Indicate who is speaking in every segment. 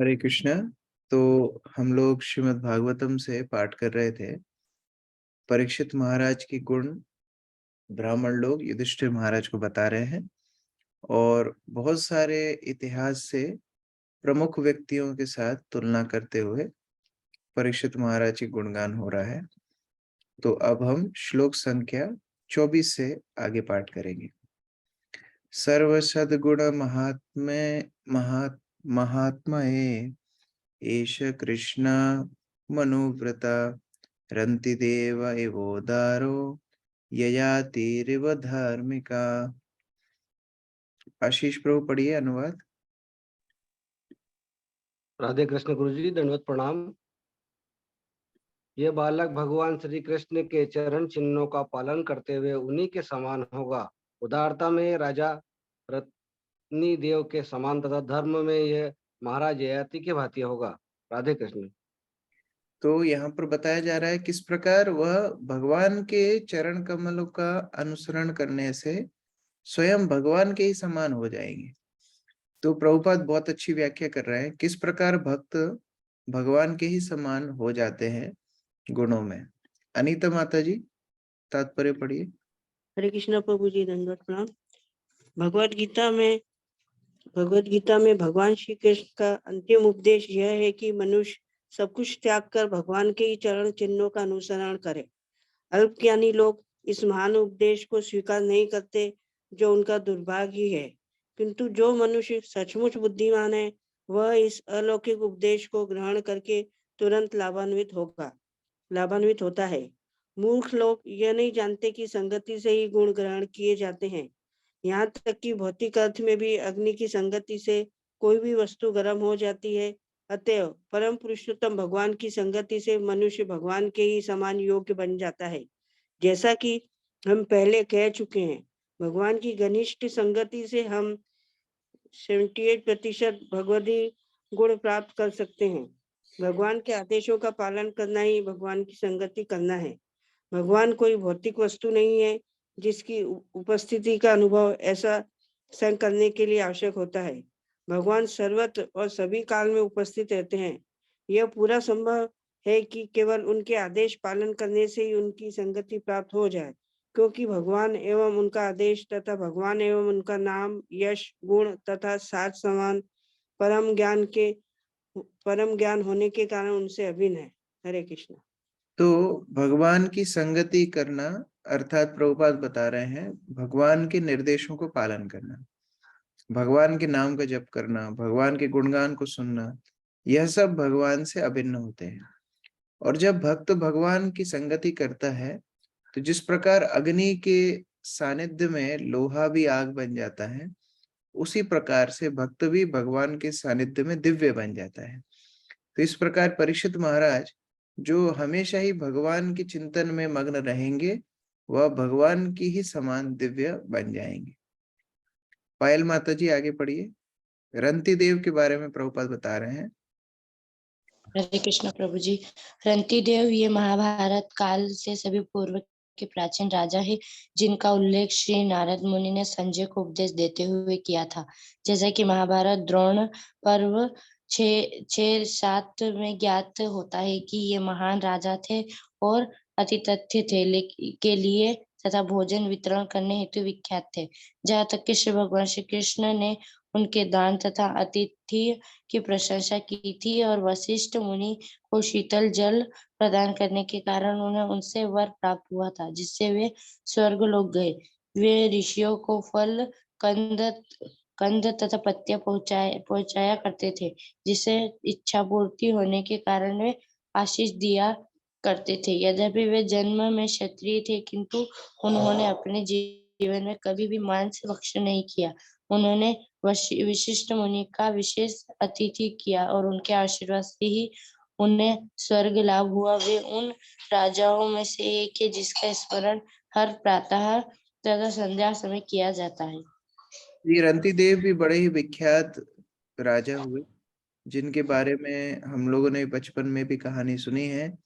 Speaker 1: हरे कृष्णा। तो हम लोग श्रीमद् भागवतम से पाठ कर रहे थे। परीक्षित महाराज की गुण ब्राह्मण लोग युधिष्ठिर महाराज को बता रहे हैं और बहुत सारे इतिहास से प्रमुख व्यक्तियों के साथ तुलना करते हुए परीक्षित महाराज की गुणगान हो रहा है। तो अब हम श्लोक संख्या 24 से आगे पाठ करेंगे। सर्व सद्गुण महात्मये एष कृष्ण मनुव्रता रन्तिदेव एवोदारो ययातिरिव धार्मिका। आशीष प्रभु पढ़िए अनुवाद।
Speaker 2: राधे कृष्ण गुरु जी, दंडवत प्रणाम। ये बालक भगवान श्री कृष्ण के चरण चिन्हों का पालन करते हुए उन्हीं के समान होगा। उदारता में राजा रत्नी देव के समान तथा धर्म में यह महाराज ययाति के भांति होगा। राधे कृष्ण।
Speaker 1: तो यहाँ पर बताया जा रहा है किस प्रकार वह भगवान के चरण कमलों का अनुसरण करने से स्वयं भगवान के ही समान हो जाएंगे। तो प्रभुपाद बहुत अच्छी व्याख्या कर रहे हैं किस प्रकार भक्त भगवान के ही समान हो जाते हैं गुणों में। अनीता माता जी तात्पर्य पढ़िए।
Speaker 3: हरे कृष्ण प्रभु जी, दंडवत प्रणाम। भगवत गीता में भगवान श्री कृष्ण का अंतिम उपदेश यह है कि मनुष्य सब कुछ त्याग कर भगवान के ही चरण चिन्हों का अनुसरण करे। अल्पज्ञानी लोग इस महान उपदेश को स्वीकार नहीं करते, जो उनका दुर्भाग्य है। किंतु जो मनुष्य सचमुच बुद्धिमान है वह इस अलौकिक उपदेश को ग्रहण करके तुरंत लाभान्वित होता है। मूर्ख लोग यह नहीं जानते कि संगति से ही गुण ग्रहण किए जाते हैं। यहाँ तक कि भौतिक अर्थ में भी अग्नि की संगति से कोई भी वस्तु गर्म हो जाती है। अतएव परम पुरुषोत्तम भगवान की संगति से मनुष्य भगवान के ही समान योग्य बन जाता है। जैसा कि हम पहले कह चुके हैं, भगवान की घनिष्ठ संगति से हम 78% भगवदी गुण प्राप्त कर सकते हैं। भगवान के आदेशों का पालन करना ही भगवान की संगति करना है। भगवान कोई भौतिक वस्तु नहीं है जिसकी उपस्थिति का अनुभव ऐसा संग करने के लिए आवश्यक होता है। भगवान सर्वत्र और सभी काल में उपस्थित रहते हैं। यह पूरा संभव है कि केवल उनके आदेश पालन करने से ही उनकी संगति प्राप्त हो जाए, क्योंकि भगवान एवं उनका आदेश तथा भगवान एवं उनका नाम, यश, गुण तथा साथ समान परम ज्ञान होने के कारण उनसे अभिन्न है। हरे कृष्ण।
Speaker 1: तो भगवान की संगति करना अर्थात प्रभुपाद बता रहे हैं भगवान के निर्देशों को पालन करना, भगवान के नाम का जप करना, भगवान के गुणगान को सुनना, यह सब भगवान से अभिन्न होते हैं। और जब भक्त भगवान की संगति करता है तो जिस प्रकार अग्नि के सानिध्य में लोहा भी आग बन जाता है, उसी प्रकार से भक्त भी भगवान के सानिध्य में दिव्य बन जाता है। तो इस प्रकार परीक्षित महाराज जो हमेशा ही भगवान के चिंतन में मग्न रहेंगे वह भगवान की ही समान दिव्य बन जाएंगे। पायल माता जी आगे पढ़िए। रंती देव के बारे में प्रभुपाद बता रहे हैं।
Speaker 4: हरे कृष्ण प्रभु जी। रंती देव ये महाभारत काल से सभी पूर्व के प्राचीन राजा है, जिनका उल्लेख श्री नारद मुनि ने संजय को उपदेश देते हुए किया था। जैसा कि महाभारत द्रोण पर्व 6-7 में ज्ञात होता है कि ये महान राजा थे और अति तथ्य थे के लिए तथा भोजन वितरण करने हेतु विख्यात थे। जहाँ तक कि श्री भगवान श्री कृष्ण ने उनके दान तथा अतिथि की प्रशंसा की थी और वशिष्ठ मुनि को शीतल जल प्रदान करने के कारण उन्हें उनसे वर प्राप्त हुआ था, जिससे वे स्वर्ग लोग गए। वे ऋषियों को फल, कंद तथा पत्तियां पहुंचाया करते थे, जिससे इच्छा पूर्ति होने के कारण वे आशीष दिया करते थे। यद्यपि वे जन्म में क्षत्रिय थे, किंतु उन्होंने अपने जीवन में कभी भी मांस भक्षण नहीं किया। उन्होंने विशिष्ट मुनि का विशेष अतिथि किया और उनके आशीर्वाद से ही उन्हें स्वर्ग लाभ हुआ। वे उन राजाओं में से एक है जिसका स्मरण हर प्रातः तथा संध्या समय किया जाता है।
Speaker 1: ये रंती देव भी बड़े ही विख्यात राजा हुए, जिनके बारे में हम लोगों ने बचपन में भी कहानी सुनी है।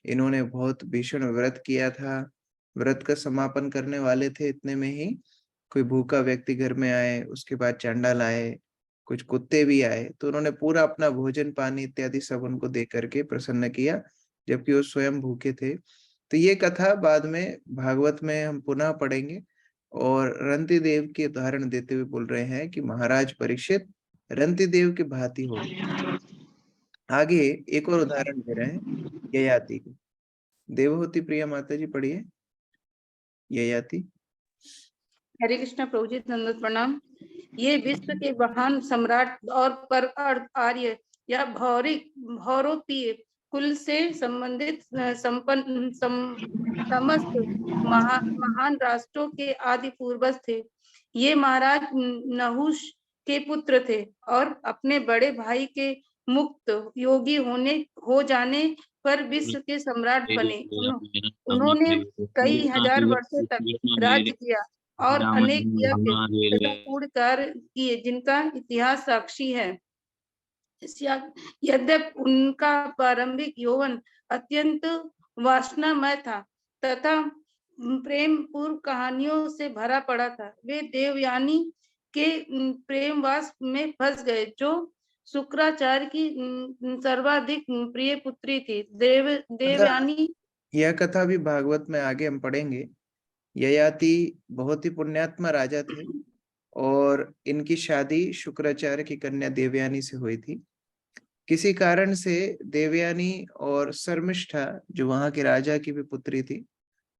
Speaker 1: इन्होंने बहुत भीषण व्रत किया था। व्रत का समापन करने वाले थे, इतने में ही कोई भूखा व्यक्ति घर में आए, उसके बाद चांडाल आए कुछ कुत्ते भी आए, तो उन्होंने पूरा अपना भोजन पानी इत्यादि सब उनको दे करके प्रसन्न किया, जबकि वो स्वयं भूखे थे। तो ये कथा बाद में भागवत में हम पुनः पढ़ेंगे, और रंती देव के उदाहरण देते हुए बोल रहे हैं कि महाराज परीक्षित रंती देव की भांति हो गए। आगे एक और उदाहरण दे रहे हैं ययाति को। देवहूति प्रिया माता जी पढ़िए ययाति।
Speaker 5: हरे कृष्ण प्रभु जी, दंडवत प्रणाम। ये विश्व के महान सम्राट और पर आर्य या भौरोपीय कुल से संबंधित संपन्न समस्त महान राष्ट्रों के आदि पूर्वज थे। ये महाराज नहुष के पुत्र थे और अपने बड़े भाई के मुक्त योगी हो जाने पर विश्व के सम्राट बने। उन्होंने कई हजार वर्षों तक राज्य किया और अनेक यज्ञ तथा पूर्ण कार्य किए जिनका इतिहास साक्षी है। यद्यपि उनका प्रारंभिक यौवन अत्यंत वासनामय था तथा प्रेम पूर्व कहानियों से भरा पड़ा था, वे देवयानी के प्रेमवास में फंस गए, जो शुक्राचार्य की सर्वाधिक प्रिय पुत्री थी। देवयानी
Speaker 1: यह कथा भी भागवत में आगे हम पढ़ेंगे। ययाति बहुत ही पुण्यात्मा राजा थे और इनकी शादी शुक्राचार्य की कन्या देवयानी से हुई थी। किसी कारण से देवयानी और शर्मिष्ठा, जो वहां के राजा की भी पुत्री थी,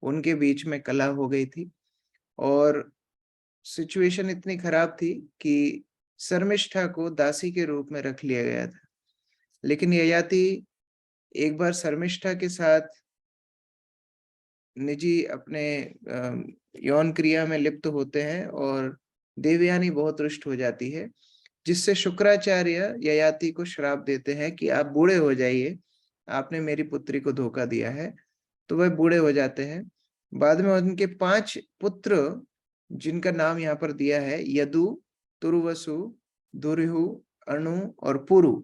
Speaker 1: उनके बीच में कलह हो गई थी और सिचुएशन इतनी खराब थी कि शर्मिष्ठा को दासी के रूप में रख लिया गया था। लेकिन ययाति एक बार शर्मिष्ठा के साथ निजी अपने यौन क्रिया में लिप्त होते हैं और देवयानी बहुत रुष्ट हो जाती है, जिससे शुक्राचार्य ययाति को श्राप देते हैं कि आप बूढ़े हो जाइए, आपने मेरी पुत्री को धोखा दिया है। तो वह बूढ़े हो जाते हैं। बाद में उनके 5 पुत्र, जिनका नाम यहाँ पर दिया है यदु, तुर्वसु, दुर्हु, अणु और पुरु,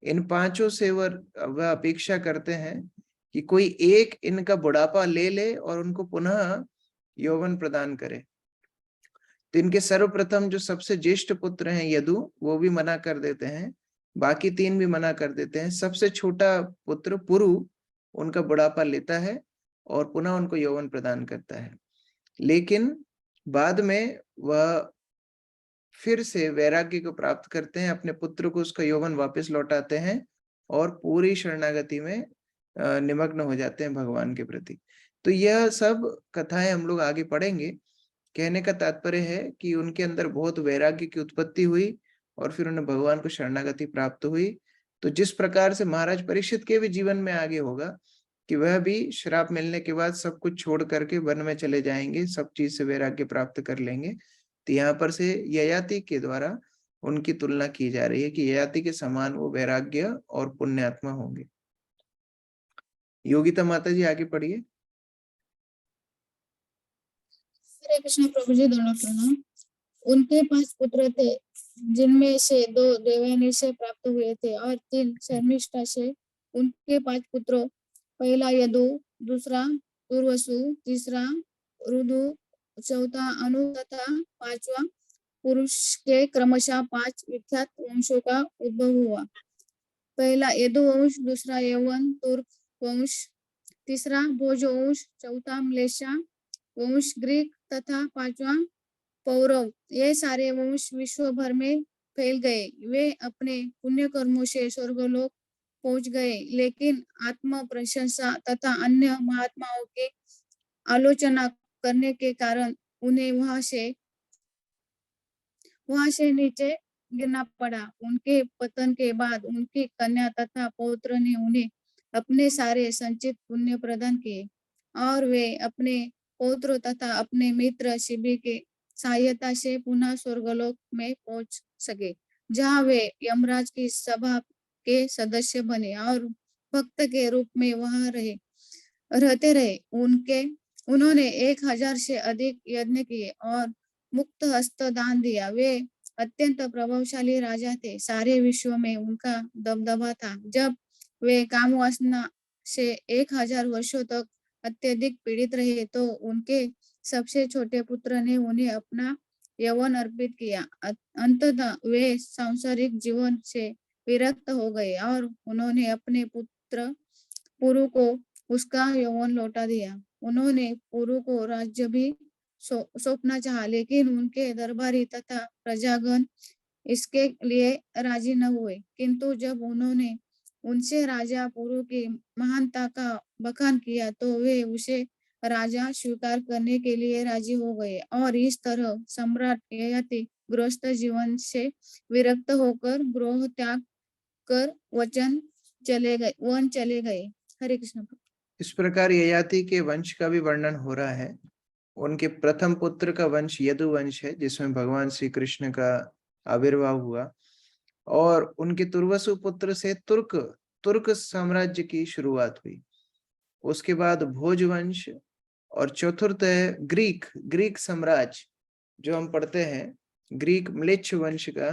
Speaker 1: इन 5 से वह अपेक्षा करते हैं कि कोई एक इनका बुढ़ापा ले ले और उनको पुनः यौवन प्रदान करे। तो इनके सर्वप्रथम जो सबसे ज्येष्ठ पुत्र हैं यदु, वो भी मना कर देते हैं, बाकी 3 भी मना कर देते हैं। सबसे छोटा पुत्र पुरु उनका बुढ़ापा लेता है और पुनः उनको यौवन प्रदान करता है। लेकिन बाद में वह फिर से वैराग्य को प्राप्त करते हैं, अपने पुत्र को उसका यौवन वापस लौटाते हैं और पूरी शरणागति में निमग्न हो जाते हैं भगवान के प्रति। तो यह सब कथाएं हम लोग आगे पढ़ेंगे। कहने का तात्पर्य है कि उनके अंदर बहुत वैराग्य की उत्पत्ति हुई और फिर उन्हें भगवान को शरणागति प्राप्त हुई। तो जिस प्रकार से महाराज परीक्षित के भी जीवन में आगे होगा कि वह भी श्राप मिलने के बाद सब कुछ छोड़ करके वन में चले जाएंगे, सब चीज से वैराग्य प्राप्त कर लेंगे। तो यहाँ पर से ययाति के द्वारा उनकी तुलना की जा रही है कि ययाति के समान वो वैराग्य और पुण्यात्मा होंगे। योगिता माता जी आगे पढ़िए।
Speaker 6: हरे कृष्ण प्रभु जी, दंडवत प्रणाम। उनके 5 पुत्र थे, जिनमें से 2 देवयानी से प्राप्त हुए थे और 3 शर्मिष्ठा से। उनके 5 पुत्रों, पहला यदु, दूसरा तुर्वसु, तीसरा रुदु, चौथा अनु तथा 5वां पुरुष के क्रमशः 5 विख्यात वंशों का उद्भव हुआ। पहला यदु वंश, दूसरा यवन तुर्क वंश, तीसरा भोज वंश, चौथा म्लेच्छा वंश ग्रीक तथा 5वां पौरव। ये सारे वंश विश्व भर में फैल गए। वे अपने पुण्य कर्मों से स्वर्गलोक पहुंच गए, लेकिन आत्म प्रशंसा तथा अन्य महात्माओं की आलोचना करने के कारण उन्हें वहां से नीचे गिरना पड़ा। उनके पतन के बाद उनकी कन्या तथा पौत्र ने उन्हें अपने सारे संचित पुण्य प्रदान किए और वे अपने पौत्र तथा अपने मित्र शिबी के सहायता से पुनः स्वर्गलोक में पहुंच सके, जहां वे यमराज की सभा के सदस्य बने और भक्त के रूप में वहां रहते रहे। उन्होंने 1000 से अधिक यज्ञ किए और मुक्त हस्त दान दिया। वे अत्यंत प्रभावशाली राजा थे, सारे विश्व में उनका दबदबा था। जब वे काम वासना से 1000 वर्षों तक अत्यधिक पीड़ित रहे, तो उनके सबसे छोटे पुत्र ने उन्हें अपना यौवन अर्पित किया। अंततः वे सांसारिक जीवन से विरक्त हो गए और उन्होंने अपने पुत्र पुरु को उसका यौवन लौटा दिया। उन्होंने पुरु को राज्य भी सौंपना चाहा, लेकिन उनके दरबारी तथा प्रजागण इसके लिए राजी न हुए। किंतु जब उन्होंने उनसे राजा पुरु की महानता का बखान किया तो वे उसे राजा स्वीकार करने के लिए राजी हो गए और इस तरह सम्राट ययाति गृहस्थ जीवन से विरक्त होकर गृह त्याग कर वन चले गए। हरे कृष्ण।
Speaker 1: इस प्रकार ययाति के वंश का भी वर्णन हो रहा है। उनके प्रथम पुत्र का वंश यदु वंश है, जिसमें भगवान श्री कृष्ण का आविर्भाव हुआ, और उनके तुर्वसु पुत्र से तुर्क साम्राज्य की शुरुआत हुई। उसके बाद भोज वंश, और चतुर्थ है ग्रीक साम्राज्य, जो हम पढ़ते हैं, ग्रीक म्लेच्छ वंश का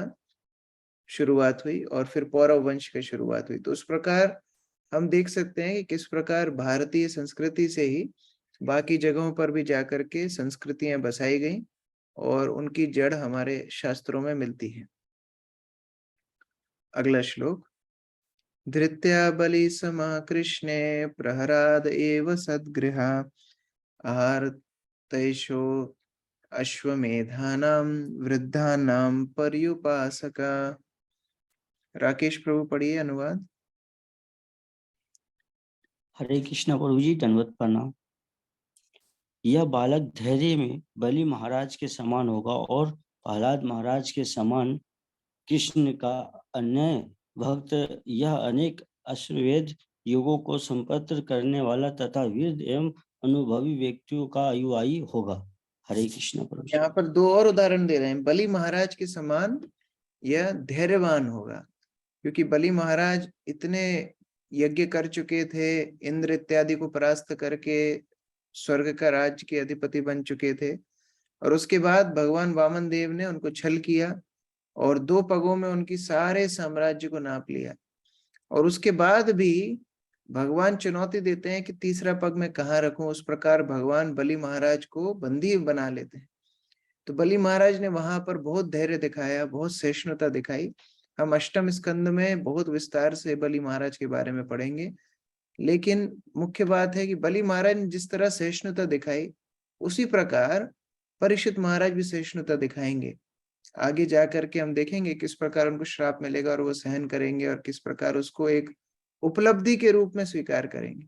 Speaker 1: शुरुआत हुई, और फिर पौरव वंश की शुरुआत हुई। तो उस प्रकार हम देख सकते हैं कि किस प्रकार भारतीय संस्कृति से ही बाकी जगहों पर भी जाकर के संस्कृतियां बसाई गई और उनकी जड़ हमारे शास्त्रों में मिलती है। अगला श्लोक। धृत्या बलि समा कृष्णे प्रहराद एव सद्गृहा आहारतैषो अश्वमेधानाम वृद्धानाम पर्युपासका। राकेश प्रभु पढ़िए अनुवाद।
Speaker 7: हरे कृष्ण प्रभु जी, दंडवत प्रणाम। यह बालक धैर्य में बलि महाराज के समान होगा और प्रहलाद महाराज के समान कृष्ण का अन्य भक्त। यह अनेक अश्वमेध युगों को संपन्न करने वाला तथा वीर एवं अनुभवी व्यक्तियों का अनुयायी होगा। हरे कृष्ण प्रभु।
Speaker 1: यहाँ पर दो और उदाहरण दे रहे हैं। बलि महाराज के समान यह धैर्यवान होगा, क्योंकि बलि महाराज इतने यज्ञ कर चुके थे, इंद्र इत्यादि को परास्त करके स्वर्ग का राज्य के अधिपति बन चुके थे, और उसके बाद भगवान वामन देव ने उनको छल किया और 2 पगों में उनकी सारे साम्राज्य को नाप लिया। और उसके बाद भी भगवान चुनौती देते हैं कि तीसरा पग मैं कहाँ रखूं। उस प्रकार भगवान बलि महाराज को बंदी बना लेते हैं। तो बलि महाराज ने वहां पर बहुत धैर्य दिखाया, बहुत सहिष्णुता दिखाई। हम अष्टम स्कंद में बहुत विस्तार से बलि महाराज के बारे में पढ़ेंगे, लेकिन मुख्य बात है कि बलि महाराज ने जिस तरह सहिष्णुता दिखाई, उसी प्रकार परीक्षित महाराज भी सहिष्णुता दिखाएंगे। आगे जाकर के हम देखेंगे किस प्रकार उनको श्राप मिलेगा और वो सहन करेंगे, और किस प्रकार उसको एक उपलब्धि के रूप में स्वीकार करेंगे।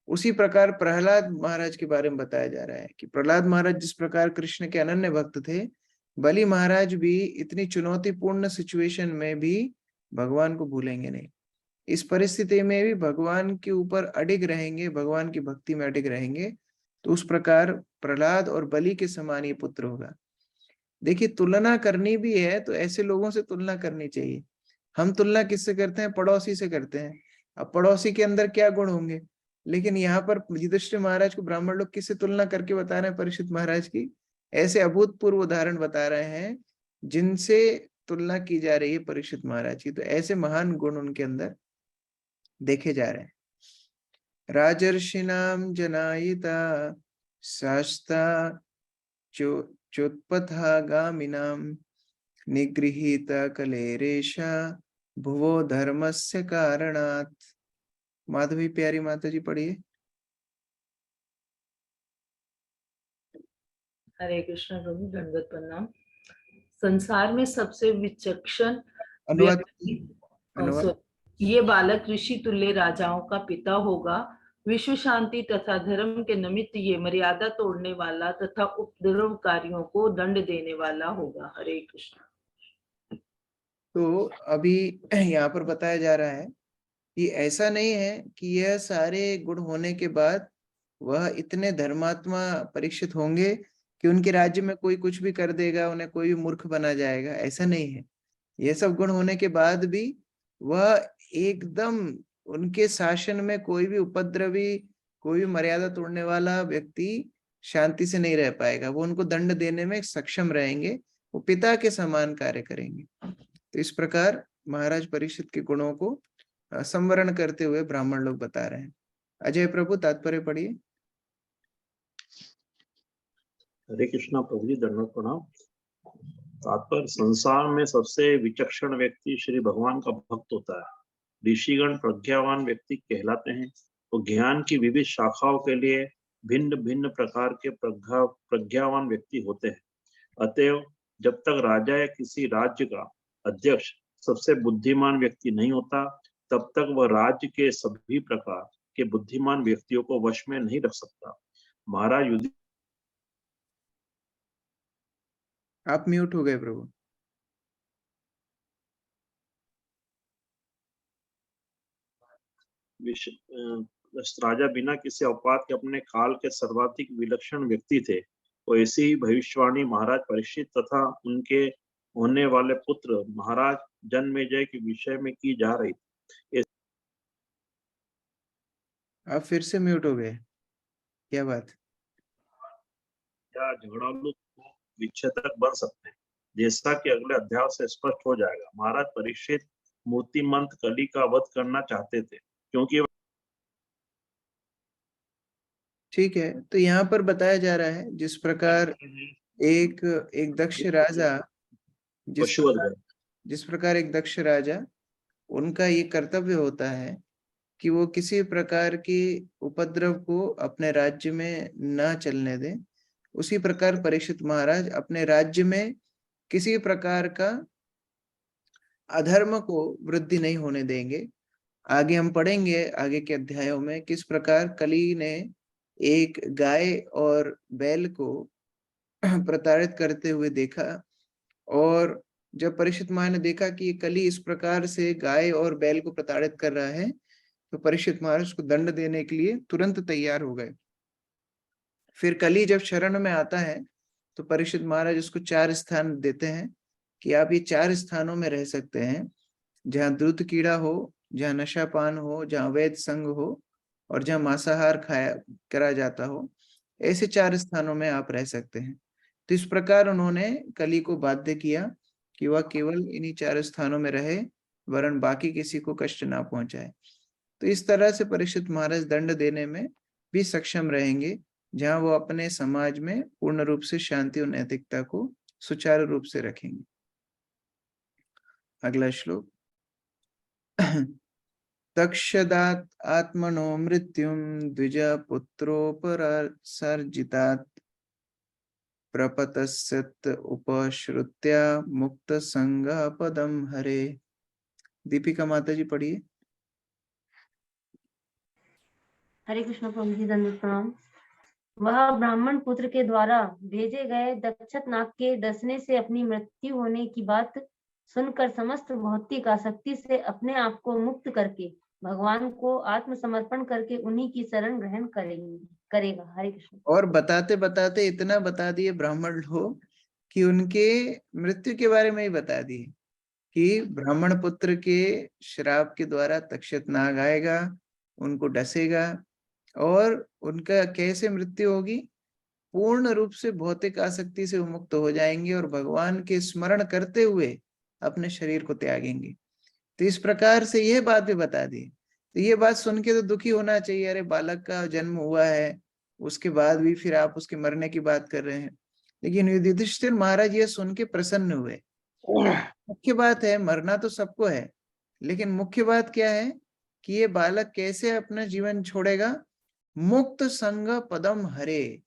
Speaker 1: उसी प्रकार प्रहलाद महाराज के बारे में बताया जा रहा है कि प्रहलाद महाराज जिस प्रकार कृष्ण के अनन्य भक्त थे, बलि महाराज भी इतनी चुनौतीपूर्ण सिचुएशन में भी भगवान को भूलेंगे नहीं। इस परिस्थिति में भी भगवान के ऊपर अडिग रहेंगे, भगवान की भक्ति में अडिग रहेंगे। तो उस प्रकार प्रहलाद और बलि के समान ये पुत्र होगा। देखिए, तुलना करनी भी है तो ऐसे लोगों से तुलना करनी चाहिए। हम तुलना किससे करते हैं? पड़ोसी से करते हैं। अब पड़ोसी के अंदर क्या गुण होंगे, लेकिन यहाँ पर युधिष्ठिर महाराज को ब्राह्मण लोग किससे तुलना करके बता रहे हैं? परीक्षित महाराज की। ऐसे अभूतपूर्व उदाहरण बता रहे हैं जिनसे तुलना की जा रही है परीक्षित महाराज की। तो ऐसे महान गुण उनके अंदर देखे जा रहे हैं। राजर्षिणाम जनायिता शास्ता चोत्पथागामिनाम निगृहीता कलेरेशा भुवो धर्मस्य कारणात्। माधवी प्यारी माता जी पढ़िए।
Speaker 8: हरे कृष्ण प्रभु, दंडवत प्रणाम। संसार में सबसे विचक्षण
Speaker 1: अनुवाद
Speaker 8: व्यक्ति ये बालक ऋषि तुल्य राजाओं का पिता होगा। विश्व शांति तथा धर्म के निमित्त ये मर्यादा तोड़ने वाला तथा उपद्रवकारियों को दंड देने वाला होगा। हरे कृष्ण।
Speaker 1: तो अभी यहाँ पर बताया जा रहा है कि ऐसा नहीं है कि यह सारे गुण होने के बाद वह इतने धर्मात्मा परीक्षित होंगे कि उनके राज्य में कोई कुछ भी कर देगा, उन्हें कोई भी मूर्ख बना जाएगा। ऐसा नहीं है। यह सब गुण होने के बाद भी वह एकदम उनके शासन में कोई भी उपद्रवी, कोई भी मर्यादा तोड़ने वाला व्यक्ति शांति से नहीं रह पाएगा। वो उनको दंड देने में सक्षम रहेंगे, वो पिता के समान कार्य करेंगे। तो इस प्रकार महाराज परीक्षित के गुणों को संवरण करते हुए ब्राह्मण लोग बता रहे हैं। अजय प्रभु तात्पर्य पढ़िए।
Speaker 9: हरे कृष्णा प्रभु जी, दंडवत प्रणाम। तात्पर्य संसार में सबसे विचक्षण व्यक्ति श्री भगवान का भक्त होता है। ऋषिगण प्रज्ञावान व्यक्ति कहलाते हैं। तो ज्ञान की विविध शाखाओं के लिए भिन्न भिन्न प्रकार के प्रज्ञावान व्यक्ति होते हैं। अतएव जब तक राजा या किसी राज्य का अध्यक्ष सबसे बुद्धिमान व्यक्ति नहीं होता, तब तक वह राज्य के सभी प्रकार के बुद्धिमान व्यक्तियों को वश में नहीं रख सकता। महाराज युधिष्ठिर
Speaker 1: आप म्यूट हो गए प्रभु।
Speaker 9: राजा बिना किसी अपवाद के अपने काल के सर्वाधिक विलक्षण व्यक्ति थे। तो ऐसी ही भविष्यवाणी महाराज परीक्षित तथा उनके होने वाले पुत्र महाराज जन्मेजय के विषय में की जा रही थी।
Speaker 1: आप फिर से म्यूट हो गए, क्या बात?
Speaker 9: क्या झगड़ालू विच्छेदक बन सकते हैं, जैसा कि अगले अध्याय से स्पष्ट हो जाएगा। महाराज परीक्षित मूर्तिमंत कली का वध करना चाहते थे, क्योंकि
Speaker 1: ठीक है। तो यहाँ पर बताया जा रहा है जिस प्रकार एक दक्ष राजा, जिस प्रकार एक दक्ष राजा, उनका ये कर्तव्य होता है कि वो किसी प्रकार की उपद्रव को अपने राज्य में न चलने दें, उसी प्रकार परीक्षित महाराज अपने राज्य में किसी प्रकार का अधर्म को वृद्धि नहीं होने देंगे। आगे हम पढ़ेंगे आगे के अध्यायों में किस प्रकार कली ने एक गाय और बैल को प्रताड़ित करते हुए देखा, और जब परीक्षित महाराज ने देखा कि ये कली इस प्रकार से गाय और बैल को प्रताड़ित कर रहा है, तो परीक्षित महाराज को दंड देने के लिए तुरंत तैयार हो गए। फिर कली जब शरण में आता है तो परीक्षित महाराज उसको 4 स्थान देते हैं कि आप ये 4 स्थानों में रह सकते हैं, जहाँ दूध कीड़ा हो, जहाँ नशापान हो, जहाँ अवैध संग हो, और जहाँ मांसाहार खाया करा जाता हो। ऐसे 4 स्थानों में आप रह सकते हैं। तो इस प्रकार उन्होंने कली को बाध्य किया कि वह केवल इन्हीं 4 स्थानों में रहे, वरन बाकी किसी को कष्ट ना पहुंचाए। तो इस तरह से परीक्षित महाराज दंड देने में भी सक्षम रहेंगे, जहां वो अपने समाज में पूर्ण रूप से शांति और नैतिकता को सुचारू रूप से रखेंगे। अगला श्लोक। तक्षदात आत्मनो मृत्युम द्विज पुत्रोपसर्जितात् प्रपतस्यत उपश्रुत्या मुक्त संग पदम हरे। दीपिका माता जी पढ़िए।
Speaker 10: हरे कृष्ण प्रभु जी, दंडवत प्रणाम। वह ब्राह्मण पुत्र के द्वारा भेजे गए दक्षत नाग के डसने से अपनी मृत्यु होने की बात सुनकर समस्त भौतिक आसक्ति से अपने आप को मुक्त करके भगवान को आत्मसमर्पण करके उन्हीं की शरण ग्रहण करेगा। हरे कृष्ण।
Speaker 1: और बताते बताते इतना बता दिए ब्राह्मण लोग कि उनके मृत्यु के बारे में ही बता दिए कि ब्राह्मण पुत्र के श्राप के द्वारा तक्षत नाग आएगा, उनको डसेगा, और उनका कैसे मृत्यु होगी? पूर्ण रूप से भौतिक आसक्ति से वो मुक्त हो जाएंगे और भगवान के स्मरण करते हुए अपने शरीर को त्यागेंगे। तो इस प्रकार से यह बात भी बता दी। तो ये बात सुन के तो दुखी होना चाहिए, अरे बालक का जन्म हुआ है, उसके बाद भी फिर आप उसके मरने की बात कर रहे हैं। लेकिन युधिष्ठिर महाराज ये सुन के प्रसन्न हुए। मुख्य बात है, मरना तो सबको है, लेकिन मुख्य बात क्या है कि ये बालक कैसे अपना जीवन छोड़ेगा? मुक्त संग पदम हरे,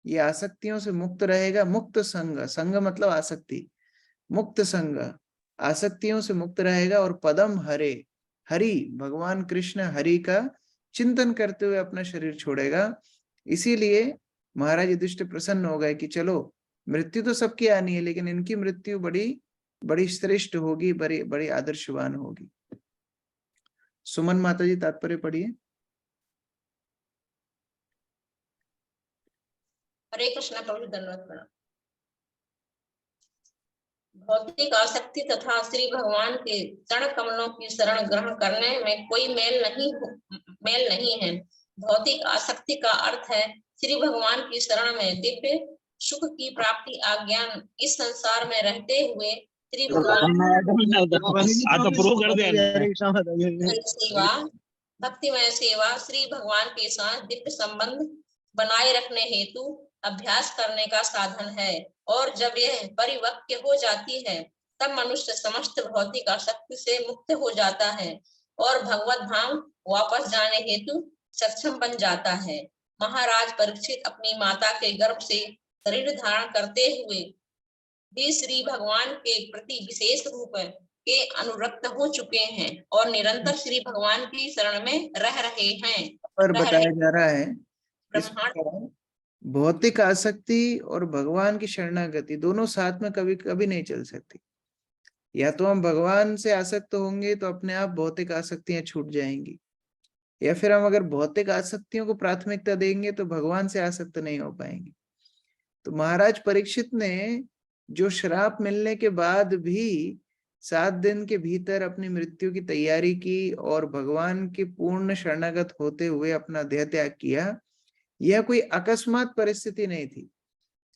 Speaker 1: ये आसक्तियों से मुक्त रहेगा। मुक्त संग, संग मतलब आसक्ति, मुक्त संग आसक्तियों से मुक्त रहेगा, और पदम हरे, हरि भगवान कृष्ण हरि का चिंतन करते हुए अपना शरीर छोड़ेगा। इसीलिए महाराज युधिष्ठिर प्रसन्न हो गए कि चलो मृत्यु तो सबकी आनी है, लेकिन इनकी मृत्यु बड़ी बड़ी श्रेष्ठ होगी, बड़ी बड़ी आदर्शवान होगी। सुमन माता जी तात्पर्य पढ़िए।
Speaker 11: हरे कृष्ण प्रभु, धन्यवाद प्रणाम। भौतिक आसक्ति तथा श्री भगवान के चरण कमलों की शरण ग्रहण करने में कोई मेल नहीं है। भौतिक आसक्ति का अर्थ है श्री भगवान की शरण में दिव्य सुख की प्राप्ति। अज्ञान इस संसार में रहते हुए श्री भगवान सेवा, भक्तिमय सेवा, श्री भगवान के साथ दिव्य संबंध बनाए रखने हेतु अभ्यास करने का साधन है, और जब यह परिपक्व हो जाती है तब मनुष्य समस्त भौतिक आसक्ति से मुक्त हो जाता है और भगवत धाम वापस जाने हेतु सक्षम बन जाता है। महाराज परीक्षित अपनी माता के गर्भ से शरीर धारण करते हुए भी श्री भगवान के प्रति विशेष रूप के अनुरक्त हो चुके हैं और निरंतर श्री भगवान की शरण में रह रहे हैं।
Speaker 1: पर बताया जा रहा है इस प्रकार भौतिक आसक्ति और भगवान की शरणागति दोनों साथ में कभी कभी नहीं चल सकती। या तो हम भगवान से आसक्त होंगे तो अपने आप भौतिक आसक्तियां छूट जाएंगी, या फिर हम अगर भौतिक आसक्तियों को प्राथमिकता देंगे तो भगवान से आसक्त नहीं हो पाएंगे। तो महाराज परीक्षित ने जो श्राप मिलने के बाद भी 7 दिन के भीतर अपनी मृत्यु की तैयारी की और भगवान के पूर्ण शरणागत होते हुए अपना देह त्याग किया, यह कोई अकस्मात परिस्थिति नहीं थी।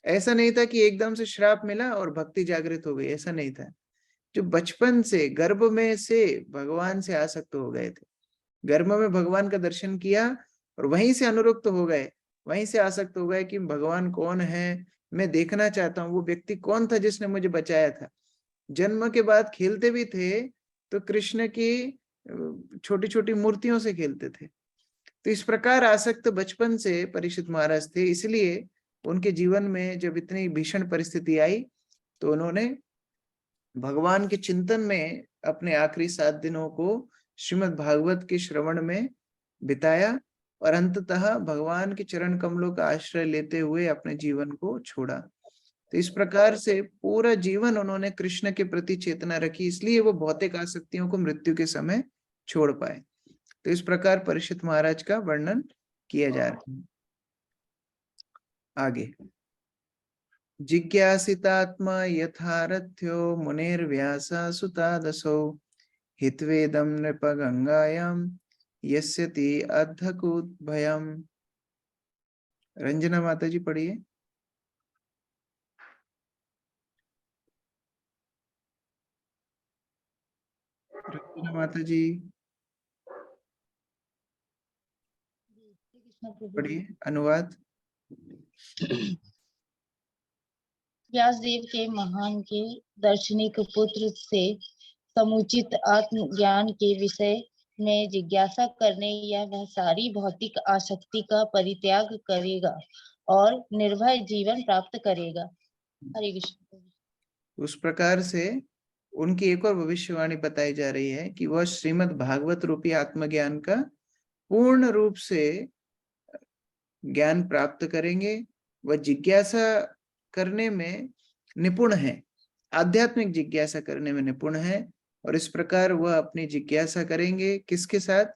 Speaker 1: ऐसा नहीं था कि एकदम से श्राप मिला और भक्ति जागृत हो गई, ऐसा नहीं था। जो बचपन से गर्भ में से भगवान से आसक्त हो गए थे, गर्भ में भगवान का दर्शन किया और वहीं से अनुरक्त हो गए, वहीं से आसक्त हो गए कि भगवान कौन है, मैं देखना चाहता हूँ वो व्यक्ति कौन था जिसने मुझे बचाया था। जन्म के बाद खेलते भी थे तो कृष्ण की छोटी छोटी मूर्तियों से खेलते थे। तो इस प्रकार आसक्त बचपन से परीक्षित महाराज थे, इसलिए उनके जीवन में जब इतनी भीषण परिस्थिति आई तो उन्होंने भगवान के चिंतन में अपने आखिरी 7 दिनों को श्रीमद् भागवत के श्रवण में बिताया और अंततः भगवान के चरण कमलों का आश्रय लेते हुए अपने जीवन को छोड़ा। तो इस प्रकार से पूरा जीवन उन्होंने कृष्ण के प्रति चेतना रखी, इसलिए वो भौतिक आसक्तियों को मृत्यु के समय छोड़ पाए। तो इस प्रकार परीक्षित महाराज का वर्णन किया जा रहा है। आगे, जिज्ञासितात्मा यथारथ्यो मुनिर्व्यासा सुतादसो हित्वेदं नृप गंगायाम यस्यति अद्धकूत भयम। रंजना माता जी पढ़िए। रंजना माता जी पढ़िए अनुवाद।
Speaker 4: व्यासदेव के महान के दार्शनिक पुत्र से समुचित आत्मज्ञान के विषय में जिज्ञासा करने या वह सारी भौतिक आसक्ति का परित्याग करेगा और निर्भय जीवन प्राप्त करेगा। हरे कृष्ण।
Speaker 1: उस प्रकार से उनकी एक और भविष्यवाणी बताई जा रही है कि वह श्रीमद् भागवत रूपी आत्मज्ञान का पूर्ण रूप से ज्ञान प्राप्त करेंगे। वह जिज्ञासा करने में निपुण है, आध्यात्मिक जिज्ञासा करने में निपुण है, और इस प्रकार वह अपनी जिज्ञासा करेंगे किसके साथ?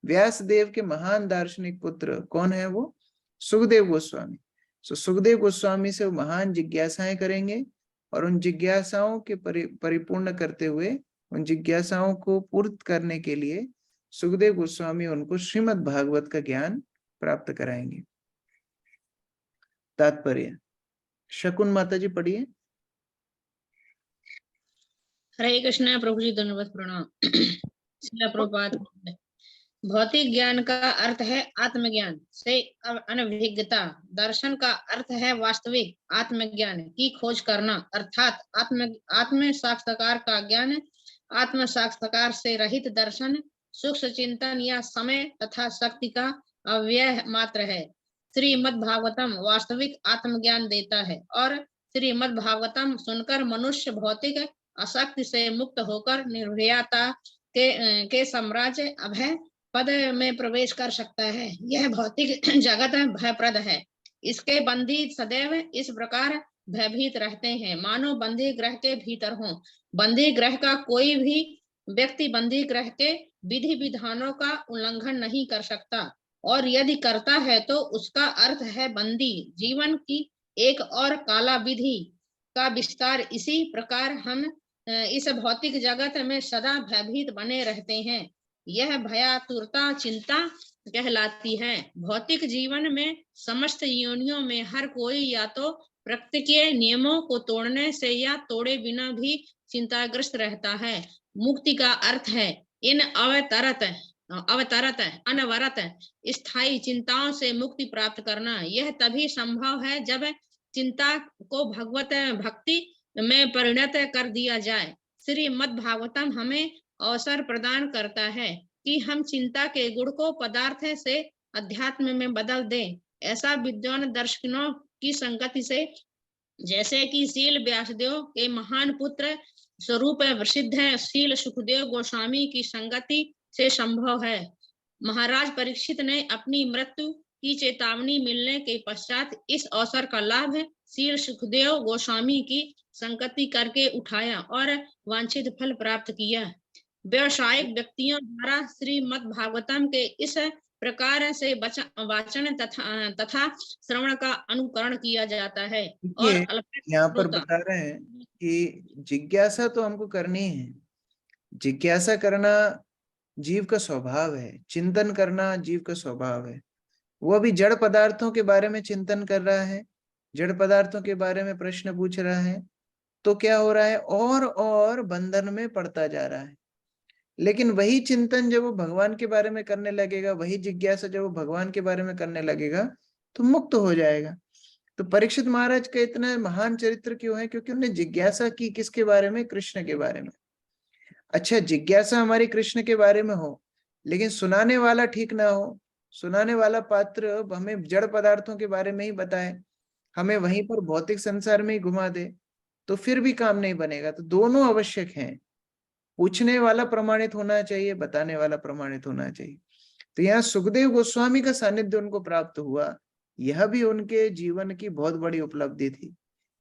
Speaker 1: व्यासदेव के महान दार्शनिक पुत्र कौन है वो? सुखदेव गोस्वामी। सुखदेव गोस्वामी से वो महान जिज्ञासाएं करेंगे और उन जिज्ञासाओं के परिपूर्ण करते हुए, उन जिज्ञासाओं को पूर्ण करने के लिए सुखदेव गोस्वामी उनको श्रीमद् भागवत का ज्ञान प्राप्त कराएंगे। तात्पर्य शकुन माता जी पढ़िए।
Speaker 12: हरे कृष्ण प्रभु जी, धन्यवाद, प्रणाम। श्रील प्रभुपाद। भौतिक ज्ञान का अर्थ है आत्मज्ञान से अनभिज्ञता। दर्शन का अर्थ है वास्तविक आत्मज्ञान की खोज करना, अर्थात आत्म साक्षात्कार का ज्ञान। आत्म साक्षात्कार से रहित दर्शन सूक्ष्म चिंतन या समय तथा शक्ति का अव्यय मात्र है। श्रीमद् भागवतम वास्तविक आत्मज्ञान देता है और श्रीमद् भागवतम सुनकर मनुष्य भौतिक आसक्ति से मुक्त होकर निर्भयता के साम्राज्य अभय पद में प्रवेश कर सकता है। यह भौतिक जगत भयप्रद है। इसके बंदी सदैव इस प्रकार भयभीत रहते हैं मानो बंदी ग्रह के भीतर हो। बंदी ग्रह का कोई भी व्यक्ति बंदी ग्रह के विधि विधानों का उल्लंघन नहीं कर सकता, और यदि करता है तो उसका अर्थ है बंदी। जीवन की एक और काला विधि का विस्तार। इसी प्रकार हम इस भौतिक जगत में सदा भयभीत बने रहते हैं। यह भयातुरता चिंता कहलाती है। भौतिक जीवन में समस्त योनियों में हर कोई या तो प्रकृति के नियमों को तोड़ने से या तोड़े बिना भी चिंताग्रस्त रहता है। मुक्ति का अर्थ है इन अवतरत अवतरत अनवरत स्थायी चिंताओं से मुक्ति प्राप्त करना, यह तभी संभव है जब चिंता को भगवत भक्ति में परिणत कर दिया जाए। श्रीमद् भागवतम हमें अवसर प्रदान करता है कि हम चिंता के गुण को पदार्थ से अध्यात्म में बदल दें। ऐसा विद्वान दर्शनों की संगति से, जैसे कि शील व्यासदेव के महान पुत्र स्वरूप प्रसिद्ध है, शील सुखदेव गोस्वामी की संगति से संभव है। महाराज परीक्षित ने अपनी मृत्यु की चेतावनी मिलने के पश्चात इस अवसर का लाभ शील सुखदेव गोस्वामी की संगति करके उठाया और वांछित फल प्राप्त किया। व्यवसायिक व्यक्तियों द्वारा श्रीमद् भागवतम के इस प्रकार से वाचन तथा श्रवण का अनुकरण किया जाता है। और
Speaker 1: यहाँ पर बता रहे हैं कि जिज्ञासा तो हमको करनी है, जिज्ञासा करना जीव का स्वभाव है, चिंतन करना जीव का स्वभाव है। वो अभी जड़ पदार्थों के बारे में चिंतन कर रहा है, जड़ पदार्थों के बारे में प्रश्न पूछ रहा है, तो क्या हो रहा है, और बंधन में पड़ता जा रहा है। लेकिन वही चिंतन जब वो भगवान के बारे में करने लगेगा, वही जिज्ञासा जब वो भगवान के बारे में करने लगेगा, तो मुक्त हो जाएगा। तो परीक्षित महाराज का इतना महान चरित्र क्यों है? क्योंकि उन्होंने जिज्ञासा की किसके बारे में? कृष्ण के बारे में। अच्छा, जिज्ञासा हमारी कृष्ण के बारे में हो, लेकिन सुनाने वाला ठीक ना हो, सुनाने वाला पात्र हमें जड़ पदार्थों के बारे में ही बताए, हमें वहीं पर भौतिक संसार में ही घुमा दे, तो फिर भी काम नहीं बनेगा। तो दोनों आवश्यक हैं, पूछने वाला प्रमाणित होना चाहिए, बताने वाला प्रमाणित होना चाहिए। तो यहाँ सुखदेव गोस्वामी का सानिध्य उनको प्राप्त हुआ, यह भी उनके जीवन की बहुत बड़ी उपलब्धि थी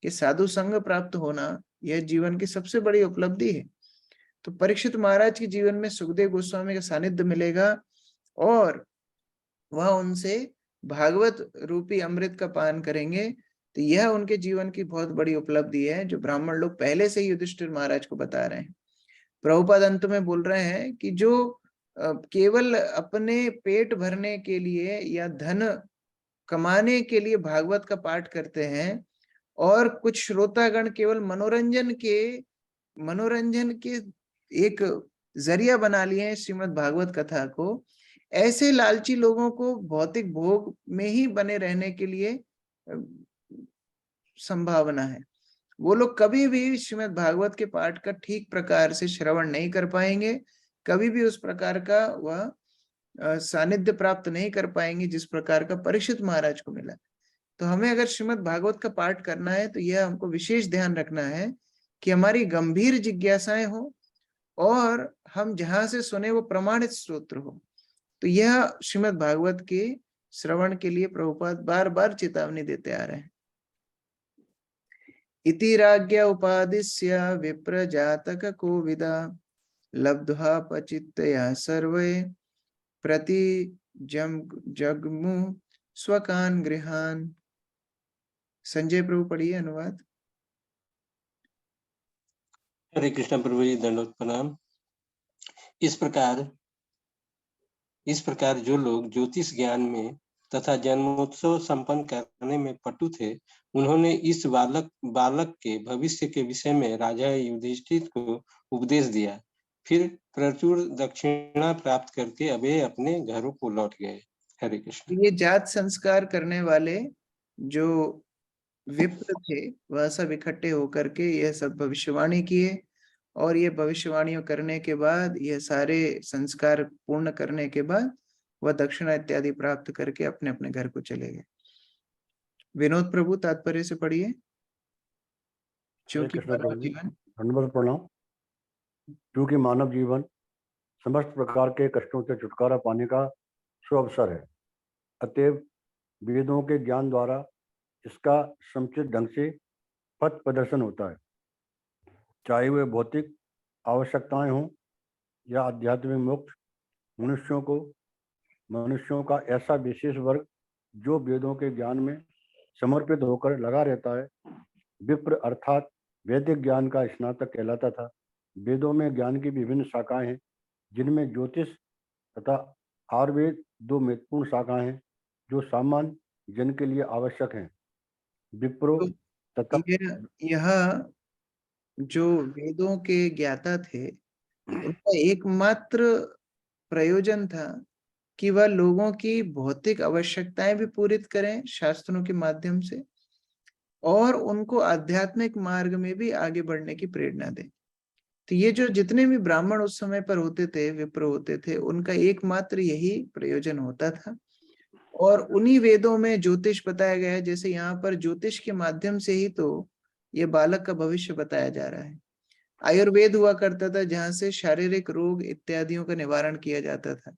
Speaker 1: कि साधु संग प्राप्त होना यह जीवन की सबसे बड़ी उपलब्धि है। तो परीक्षित महाराज के जीवन में सुखदेव गोस्वामी का सानिध्य मिलेगा और वह उनसे भागवत रूपी अमृत का पान करेंगे। तो यह उनके जीवन की बहुत बड़ी उपलब्धि है, जो ब्राह्मण लोग पहले से ही युधिष्ठिर महाराज को बता रहे हैं। प्रभुपाद अंत में बोल रहे हैं कि जो केवल अपने पेट भरने के लिए या धन कमाने के लिए भागवत का पाठ करते हैं, और कुछ श्रोतागण केवल मनोरंजन के एक जरिया बना लिए हैं श्रीमद् भागवत कथा को, ऐसे लालची लोगों को भौतिक भोग में ही बने रहने के लिए संभावना है। वो लोग कभी भी श्रीमद् भागवत के पाठ का ठीक प्रकार से श्रवण नहीं कर पाएंगे, कभी भी उस प्रकार का वह सानिध्य प्राप्त नहीं कर पाएंगे जिस प्रकार का परीक्षित महाराज को मिला। तो हमें अगर श्रीमद् भागवत का पाठ करना है तो यह हमको विशेष ध्यान रखना है कि हमारी गंभीर जिज्ञासाएं हो और हम जहां से सुने वो प्रमाणित स्तोत्र हो। तो यह श्रीमद् भागवत के श्रवण के लिए प्रभुपाद बार बार चेतावनी देते आ रहे हैं। इति राज्ञा उपादिश्य विप्र जातक कोविदा लब्ध्वा पचित्तया सर्वे प्रति जगमु स्वकान गृहान। संजय प्रभु पढ़िए अनुवाद।
Speaker 13: हरे कृष्ण प्रभु जी, दंडवत प्रणाम। इस प्रकार जो लोग ज्योतिष ज्ञान में तथा जन्मोत्सव संपन्न करने में पटु थे, उन्होंने इस बालक के भविष्य के विषय में राजा युधिष्ठिर को उपदेश दिया। फिर प्रचुर दक्षिणा प्राप्त करके अबे अपने घरों को लौट गए। हरे कृष्ण।
Speaker 1: ये जात संस्कार करने वाले जो विप्र थे वह सब इकट्ठे होकर के यह सब भविष्यवाणी किए, और ये भविष्यवाणियों करने के बाद, यह सारे संस्कार पूर्ण करने के बाद वह दक्षिणा इत्यादि प्राप्त करके अपने अपने घर को चले गए। विनोद प्रभु तात्पर्य से पढ़िए। चूंकि
Speaker 14: मानव जीवन समस्त प्रकार के कष्टों से छुटकारा पाने का सुअवसर है, अतएव वेदों के ज्ञान द्वारा इसका समुचित ढंग से पथ प्रदर्शन होता है। चाहे वे भौतिक आवश्यकताएं हों या आध्यात्मिक मुक्त मनुष्यों का ऐसा विशेष वर्ग जो वेदों के ज्ञान में समर्पित होकर लगा रहता है, विप्र अर्थात वैदिक ज्ञान का स्नातक कहलाता था। वेदों में ज्ञान की विभिन्न शाखाएं हैं, जिनमें ज्योतिष तथा आयुर्वेद दो महत्वपूर्ण शाखाएं हैं जो सामान्य जन के लिए आवश्यक हैं। विप्रो तथा
Speaker 1: यह जो वेदों के ज्ञाता थे, उनका एकमात्र प्रयोजन था कि वह लोगों की भौतिक आवश्यकताएं भी पूरी करें शास्त्रों के माध्यम से, और उनको आध्यात्मिक मार्ग में भी आगे बढ़ने की प्रेरणा दें। तो ये जो जितने भी ब्राह्मण उस समय पर होते थे, विप्र होते थे, उनका एकमात्र यही प्रयोजन होता था। और उन्हीं वेदों में ज्योतिष बताया गया है, जैसे यहाँ पर ज्योतिष के माध्यम से ही तो ये बालक का भविष्य बताया जा रहा है। आयुर्वेद हुआ करता था जहाँ से शारीरिक रोग इत्यादियों का निवारण किया जाता था,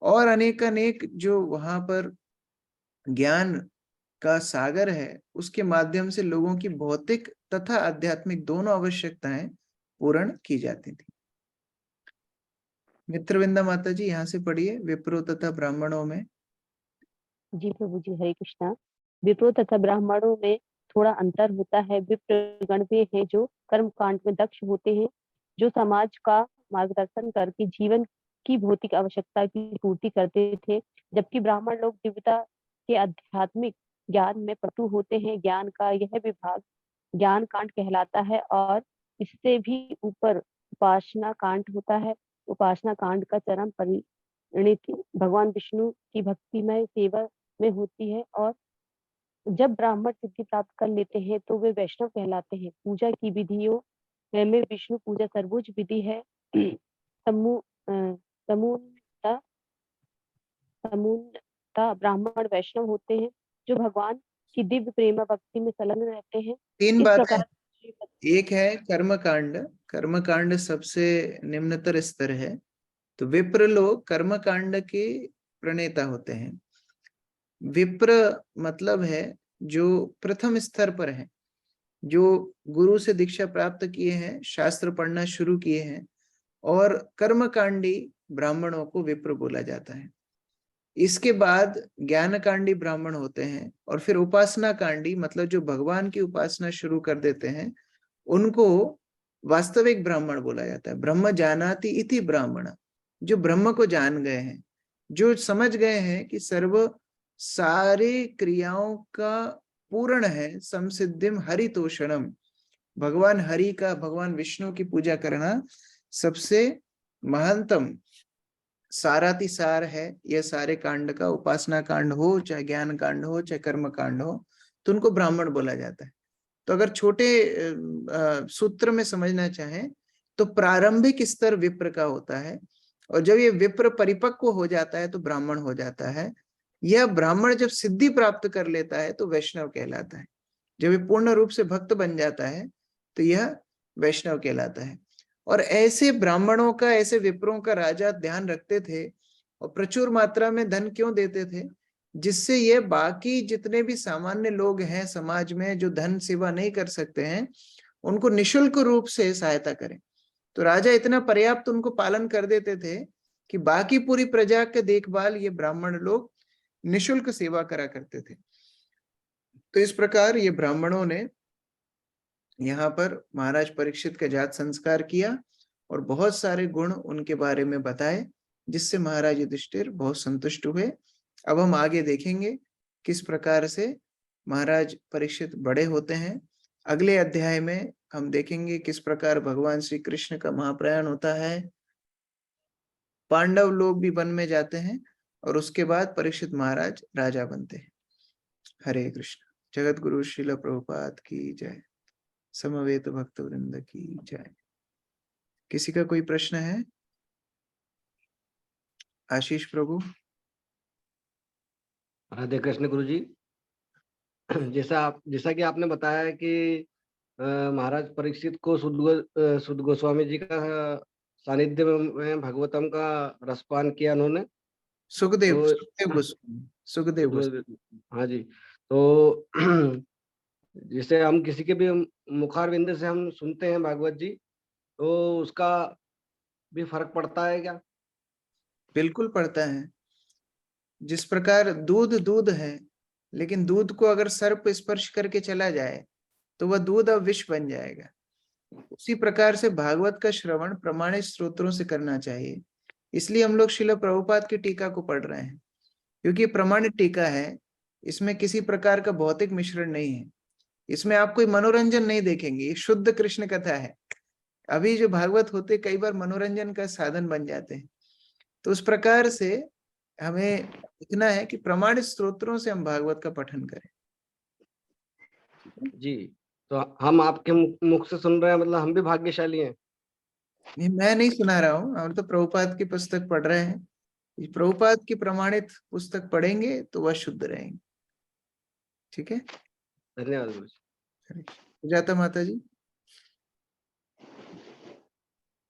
Speaker 1: और अनेक जो वहां पर ज्ञान का सागर है, उसके माध्यम से लोगों की भौतिक तथा आध्यात्मिक दोनों आवश्यकताएं पूर्ण की जाती थी। मित्रविंदा माता जी यहाँ से पढ़िए विप्रो तथा ब्राह्मणों में।
Speaker 15: जी प्रभु जी, हरे कृष्णा। विप्रो तथा ब्राह्मणों में थोड़ा अंतर होता है। विप्र गण वे हैं जो कर्म कांड में दक्ष होते हैं, जो समाज का मार्गदर्शन करके जीवन की भौतिक आवश्यकता की पूर्ति करते थे, जबकि ब्राह्मण लोग दिव्यता के आध्यात्मिक ज्ञान में पटु होते हैं। ज्ञान का यह विभाग ज्ञान कांड कहलाता है, और इससे भी ऊपर उपासना कांड होता है। उपासना कांड का चरम परिणति भगवान विष्णु की भक्तिमय सेवा में होती है, और जब ब्राह्मण सिद्धि प्राप्त कर लेते हैं तो वे वैष्णव कहलाते हैं। पूजा की विधियों में विष्णु पूजा सर्वोच्च विधि है। समूलतः ब्राह्मण वैष्णव होते हैं, जो भगवान की दिव्य प्रेम भक्ति में संलग्न रहते हैं।
Speaker 1: तीन
Speaker 15: इस
Speaker 1: बातें,
Speaker 15: प्रकार
Speaker 1: एक है कर्मकांड। कर्मकांड सबसे निम्नतर स्तर है, तो विप्र लोग कर्मकांड के प्रणेता होते हैं। विप्र मतलब है जो प्रथम स्तर पर है, जो गुरु से दीक्षा प्राप्त किए हैं, शास्त्र पढ़ना शुरू किए हैं, और कर्मकांडी ब्राह्मणों को विप्र बोला जाता है। इसके बाद ज्ञानकांडी ब्राह्मण होते हैं, और फिर उपासना कांडी मतलब जो भगवान की उपासना शुरू कर देते हैं, उनको वास्तविक ब्राह्मण बोला जाता है। ब्रह्म जानाति इति ब्राह्मण, जो ब्रह्म को जान गए हैं, जो समझ गए हैं कि सर्व सारी क्रियाओं का पूर्ण है समसिद्धिम हरितोषणम, भगवान हरि का, भगवान विष्णु की पूजा करना सबसे महानतम सारातिसार है। यह सारे कांड का, उपासना कांड हो, चाहे ज्ञान कांड हो, चाहे कर्म कांड हो, तो उनको ब्राह्मण बोला जाता है। तो अगर छोटे सूत्र में समझना चाहें तो प्रारंभिक स्तर विप्र का होता है, और जब ये विप्र परिपक्व हो जाता है तो ब्राह्मण हो जाता है। यह ब्राह्मण जब सिद्धि प्राप्त कर लेता है तो वैष्णव कहलाता है। जब ये पूर्ण रूप से भक्त बन जाता है तो यह वैष्णव कहलाता है। और ऐसे ब्राह्मणों का, ऐसे विप्रों का राजा ध्यान रखते थे, और प्रचुर मात्रा में धन क्यों देते थे, जिससे ये बाकी जितने भी सामान्य लोग हैं समाज में जो धन सेवा नहीं कर सकते हैं, उनको निशुल्क रूप से सहायता करें। तो राजा इतना पर्याप्त उनको पालन कर देते थे कि बाकी पूरी प्रजा के देखभाल ये ब्राह्मण लोग निशुल्क सेवा करा करते थे। तो इस प्रकार ये ब्राह्मणों ने यहाँ पर महाराज परीक्षित का जात संस्कार किया, और बहुत सारे गुण उनके बारे में बताए, जिससे महाराज युधिष्ठिर बहुत संतुष्ट हुए। अब हम आगे देखेंगे किस प्रकार से महाराज परीक्षित बड़े होते हैं। अगले अध्याय में हम देखेंगे किस प्रकार भगवान श्री कृष्ण का महाप्रयाण होता है, पांडव लोग भी वन में जाते हैं, और उसके बाद परीक्षित महाराज राजा बनते हैं। हरे कृष्ण। जगत गुरु श्रील प्रभुपाद की जय। समवेत भक्त वृंद की जय। किसी का कोई प्रश्न है? आशीष प्रभु।
Speaker 2: राधे कृष्ण गुरु जी। जैसा कि आपने बताया कि महाराज परीक्षित को शुद्ध गोस्वामी जी का सानिध्य में भगवतम का रसपान किया उन्होंने।
Speaker 1: सुखदेव
Speaker 2: हाँ जी। तो जैसे हम किसी के भी मुखारविंद से हम सुनते हैं भागवत जी, तो उसका भी फर्क पड़ता है क्या?
Speaker 1: बिल्कुल पड़ता है। जिस प्रकार दूध दूध है, लेकिन दूध को अगर सर्प स्पर्श करके चला जाए तो वह दूध अब विष बन जाएगा। उसी प्रकार से भागवत का श्रवण प्रमाणित स्रोतों से करना चाहिए। इसलिए हम लोग श्रील प्रभुपाद की टीका को पढ़ रहे हैं, क्योंकि प्रमाणित टीका है। इसमें किसी प्रकार का भौतिक मिश्रण नहीं है। इसमें आप कोई मनोरंजन नहीं देखेंगे। ये शुद्ध कृष्ण कथा है। अभी जो भागवत होते कई बार मनोरंजन का साधन बन जाते हैं। तो उस प्रकार से हमें इतना है कि प्रमाणित स्त्रोत्रों से हम भागवत का पठन करें।
Speaker 2: जी, तो हम आपके मुख से सुन रहे हैं, मतलब हम भी भाग्यशाली हैं।
Speaker 1: नहीं, मैं नहीं सुना रहा हूँ, हम तो प्रभुपाद की पुस्तक पढ़ रहे हैं। प्रभुपाद की प्रमाणित पुस्तक पढ़ेंगे तो वह शुद्ध रहेंगे। ठीक है,
Speaker 2: धन्यवाद।
Speaker 1: जाता माता जी।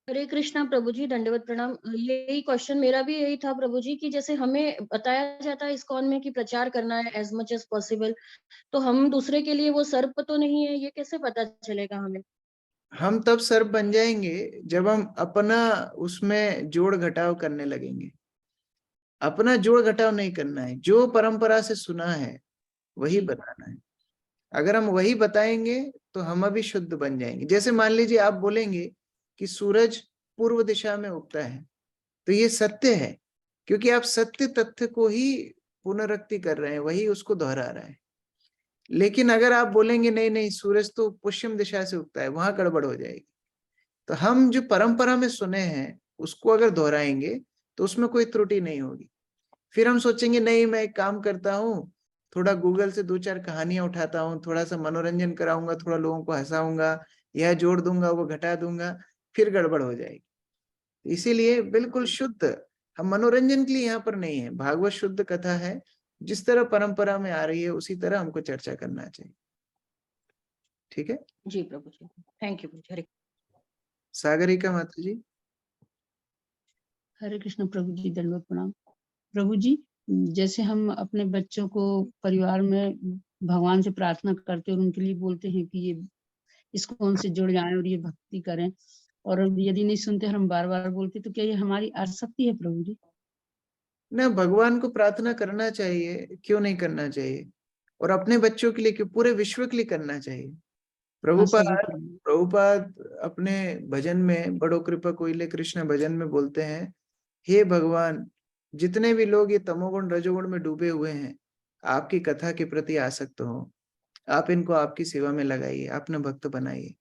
Speaker 16: हरे कृष्णा प्रभु जी, दंडवत प्रणाम। यही क्वेश्चन मेरा भी यही था प्रभु जी, कि जैसे हमें बताया जाता है इस्कॉन में कि प्रचार करना है एज मच एज पॉसिबल, तो हम दूसरे के लिए वो सर्प तो नहीं है, ये कैसे पता चलेगा हमें?
Speaker 1: हम तब सर्प बन जाएंगे जब हम अपना उसमें जोड़ घटाव करने लगेंगे। अपना जोड़ घटाव नहीं करना है, जो परंपरा से सुना है वही बताना है। अगर हम वही बताएंगे तो हम अभी शुद्ध बन जाएंगे। जैसे मान लीजिए आप बोलेंगे कि सूरज पूर्व दिशा में उगता है, तो ये सत्य है, क्योंकि आप सत्य तथ्य को ही पुनरुक्ति कर रहे हैं, वही उसको दोहरा रहा है। लेकिन अगर आप बोलेंगे नहीं नहीं सूरज तो पश्चिम दिशा से उगता है, वहां गड़बड़ हो जाएगी। तो हम जो परंपरा में सुने हैं उसको अगर दोहराएंगे तो उसमें कोई त्रुटि नहीं होगी। फिर हम सोचेंगे नहीं, मैं एक काम करता हूँ, थोड़ा गूगल से 2-4 कहानियां उठाता हूँ, थोड़ा सा मनोरंजन कराऊंगा, थोड़ा लोगों को हंसाऊंगा, यह जोड़ दूंगा वो घटा दूंगा, फिर गड़बड़ हो जाएगी। इसीलिए बिल्कुल शुद्ध, हम मनोरंजन के लिए यहाँ पर नहीं है। भागवत शुद्ध कथा है, जिस तरह परंपरा में आ रही है उसी तरह हमको चर्चा करना चाहिए। ठीक है
Speaker 16: जी प्रभु जी, थैंक यू। हरे
Speaker 1: सागरिका माता जी।
Speaker 17: हरे कृष्ण प्रभु जी, दंडवत प्रणाम। प्रभु जी, जैसे हम अपने बच्चों को परिवार में भगवान से प्रार्थना करते हैं और उनके लिए बोलते हैं कि ये इस्कॉन से जुड़ जाएं और ये भक्ति करें, और यदि नहीं सुनते हम बार बार बोलते, तो क्या ये हमारी आसक्ति है प्रभु जी?
Speaker 1: ना, भगवान को प्रार्थना करना चाहिए, क्यों नहीं करना चाहिए? और अपने बच्चों के लिए क्यों, पूरे विश्व के लिए करना चाहिए। प्रभुपाद अपने भजन में, बड़ो कृपा कोइले कृष्ण भजन में बोलते हैं, हे भगवान, जितने भी लोग ये तमोगुण रजोगुण में डूबे हुए हैं, आपकी कथा के प्रति आसक्त हो, आप इनको आपकी सेवा में लगाइए, अपना भक्त बनाइए।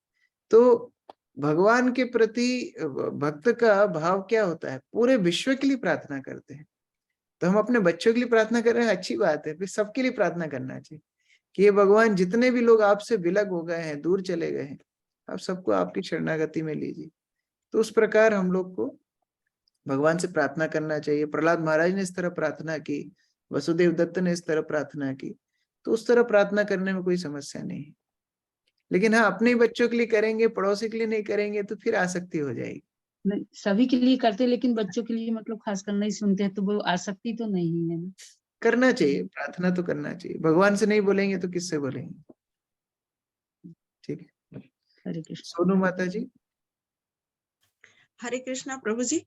Speaker 1: तो भगवान के प्रति भक्त का भाव क्या होता है? पूरे विश्व के लिए प्रार्थना करते हैं। तो हम अपने बच्चों के लिए प्रार्थना कर रहे हैं, अच्छी बात है, फिर सबके लिए प्रार्थना करना चाहिए कि ये भगवान, जितने भी लोग आपसे विलग हो गए हैं, दूर चले गए हैं, आप सबको आपकी शरणागति में लीजिए। तो उस प्रकार हम लोग को भगवान से प्रार्थना करना चाहिए। प्रहलाद महाराज ने इस तरह प्रार्थना की, वसुदेव दत्त ने इस तरह प्रार्थना की, तो उस तरह प्रार्थना करने में कोई समस्या नहीं है। लेकिन हाँ, अपने बच्चों के लिए करेंगे, पड़ोसी के लिए नहीं करेंगे तो फिर आसक्ति हो जाएगी।
Speaker 17: नहीं, सभी के लिए करते, लेकिन बच्चों के लिए मतलब खासकर नहीं सुनते हैं, तो वो आसक्ति तो नहीं है ना?
Speaker 1: करना चाहिए, प्रार्थना तो करना चाहिए। भगवान से नहीं बोलेंगे तो किससे बोलेंगे? ठीक है,
Speaker 17: हरे कृष्ण।
Speaker 1: सोनू माता जी।
Speaker 18: हरे कृष्णा प्रभु जी।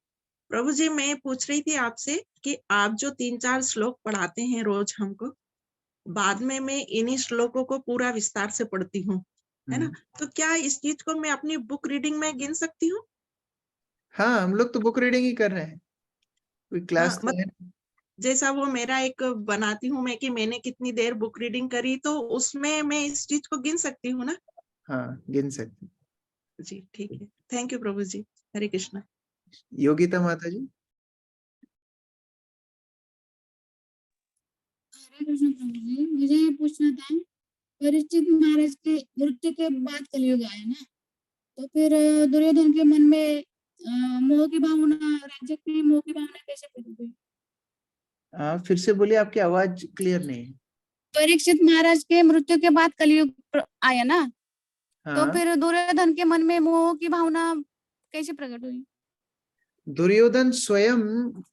Speaker 18: प्रभु जी, मैं पूछ रही थी आपसे कि आप जो 3-4 श्लोक पढ़ाते हैं रोज हमको, बाद में मैं इन्हीं श्लोकों को पूरा विस्तार से पढ़ती हूँ, है ना? तो क्या इस चीज को मैं अपनी बुक रीडिंग में गिन सकती हूँ?
Speaker 1: हाँ, हम लोग तो बुक रीडिंग ही कर रहे हैं, कोई क्लास तो है।
Speaker 18: जैसा वो मेरा एक बनाती हूँ मैं कि मैंने कितनी देर बुक रीडिंग करी, तो उसमें मैं इस चीज को गिन सकती हूँ ना?
Speaker 1: हाँ, गिन सकती।
Speaker 18: जी ठीक है, थैंक यू प्रभु जी। हरे कृष्णा।
Speaker 1: योगिता माता जी।
Speaker 6: हरे कृष्ण प्रभु जी, मुझे ये पूछना था, परीक्षित महाराज के मृत्यु के बाद कलयुग आया ना, तो फिर दुर्योधन के मन में मोह की भावना, राज्य की मोह की भावना कैसे पैदा हुई?
Speaker 1: फिर से बोलिए, आपकी आवाज क्लियर नहीं है।
Speaker 6: परीक्षित महाराज के मृत्यु के बाद कलयुग आया ना, तो
Speaker 1: हाँ।
Speaker 6: फिर दुर्योधन के मन में मोह की भावना कैसे प्रकट हुई?
Speaker 1: दुर्योधन स्वयं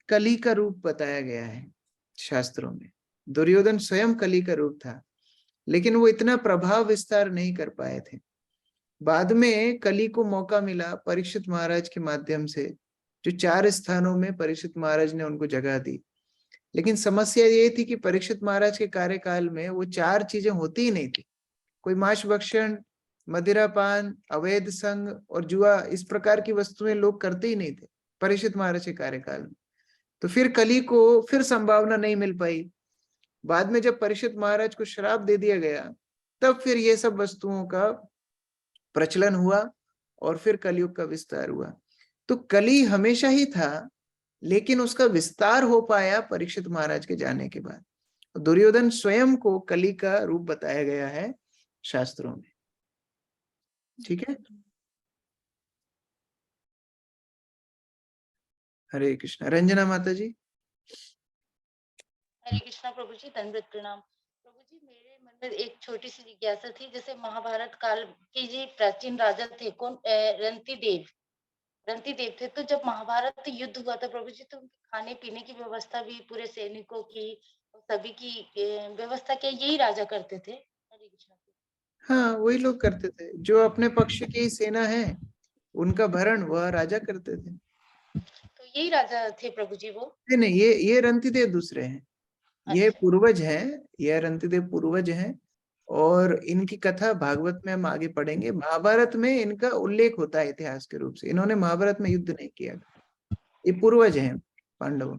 Speaker 1: कली का रूप बताया गया है शास्त्रों में। दुर्योधन स्वयं कली का रूप था, लेकिन वो इतना प्रभाव विस्तार नहीं कर पाए थे। बाद में कली को मौका मिला परीक्षित महाराज के माध्यम से, जो 4 स्थानों में परीक्षित महाराज ने उनको जगह दी। लेकिन समस्या ये थी कि परीक्षित महाराज के कार्यकाल में वो 4 चीजें होती ही नहीं थी। कोई मांस भक्षण, मदिरापान, अवैध संग और जुआ, इस प्रकार की वस्तुएं लोग करते ही नहीं थे परीक्षित महाराज के कार्यकाल में। तो फिर कली को फिर संभावना नहीं मिल पाई। बाद में जब परीक्षित महाराज को श्राप दे दिया गया, तब फिर ये सब वस्तुओं का प्रचलन हुआ और फिर कलयुग का विस्तार हुआ। तो कली हमेशा ही था, लेकिन उसका विस्तार हो पाया परीक्षित महाराज के जाने के बाद। दुर्योधन स्वयं को कली का रूप बताया गया है शास्त्रों में। ठीक है, हरे कृष्णा। रंजना माता जी।
Speaker 4: हरे कृष्णा प्रभु जी, दंडवत प्रणाम। प्रभु जी, मेरे मन में एक छोटी सी जिज्ञासा थी। जैसे महाभारत काल के जी प्राचीन राजा थे, कौन? रंती देव थे। तो जब महाभारत युद्ध हुआ था प्रभु जी, तो उनके खाने पीने की व्यवस्था भी पूरे सैनिकों की, सभी की व्यवस्था क्या यही राजा करते थे? हरे कृष्णा।
Speaker 1: हाँ, वही लोग करते थे, जो अपने पक्ष की सेना है उनका भरण वह राजा करते थे।
Speaker 4: तो यही राजा थे प्रभु जी वो?
Speaker 1: नहीं, ये रंतिदेव दूसरे हैं। ये पूर्वज हैं, ये रंतिदेव पूर्वज हैं, और इनकी कथा भागवत में हम आगे पढ़ेंगे। महाभारत में इनका उल्लेख होता है इतिहास के रूप से। इन्होंने महाभारत में युद्ध नहीं किया, ये पूर्वज हैं पांडवों।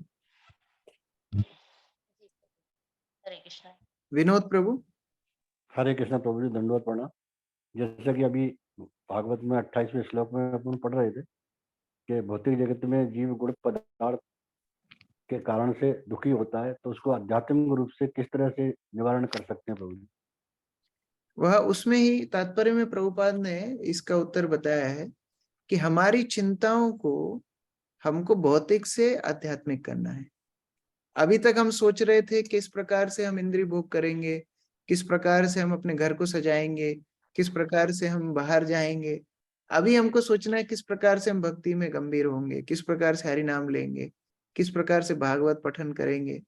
Speaker 4: हरे कृष्णा।
Speaker 1: विनोद प्रभु।
Speaker 14: हरे कृष्णा प्रभु जी, दंडवत प्रणाम। जैसा कि अभी भागवत में 28वें श्लोक में अपन पढ़ रहे थे कि भौतिक जगत में जीव गुण पदार्थ के कारण से दुखी होता है, तो उसको आध्यात्मिक रूप से किस तरह से निवारण कर सकते हैं प्रभु जी?
Speaker 1: वह उसमें ही तात्पर्य में प्रभुपाद ने इसका उत्तर बताया है कि हमारी चिंताओं को हमको भौतिक से आध्यात्मिक करना है। अभी तक हम सोच रहे थे किस प्रकार से हम इंद्रिय भोग करेंगे, किस प्रकार से हम अपने घर को सजाएंगे, किस प्रकार से हम बाहर जाएंगे। अभी हमको सोचना है किस प्रकार से हम भक्ति में गंभीर होंगे, किस प्रकार से हरि नाम लेंगे, किस प्रकार से भागवत पठन करेंगे,